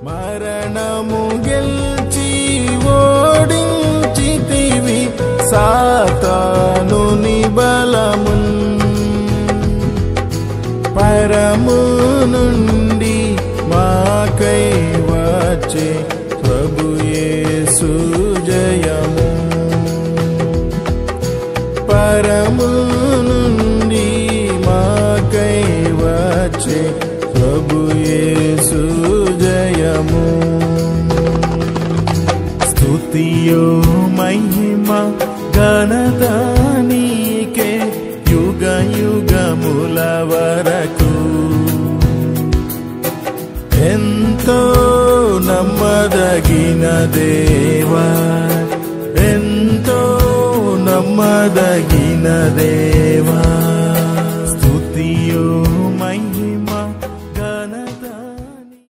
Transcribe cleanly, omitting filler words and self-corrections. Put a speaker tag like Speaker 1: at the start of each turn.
Speaker 1: మరణము గెల్చి ఓడించితివి సాతానుని బలమున్, పరము నుండి మాకై వచ్చే ప్రభు యేసు జయము, పరము నుండి మాకై వచ్చే ప్రభు యేసు జయము. స్తుతియో మహిమ ఘనత నీకే యుగ యుగముల వరకు. ఎంతో నమ్మదగిన దేవా, ఎంతో నమ్మదగిన దేవా,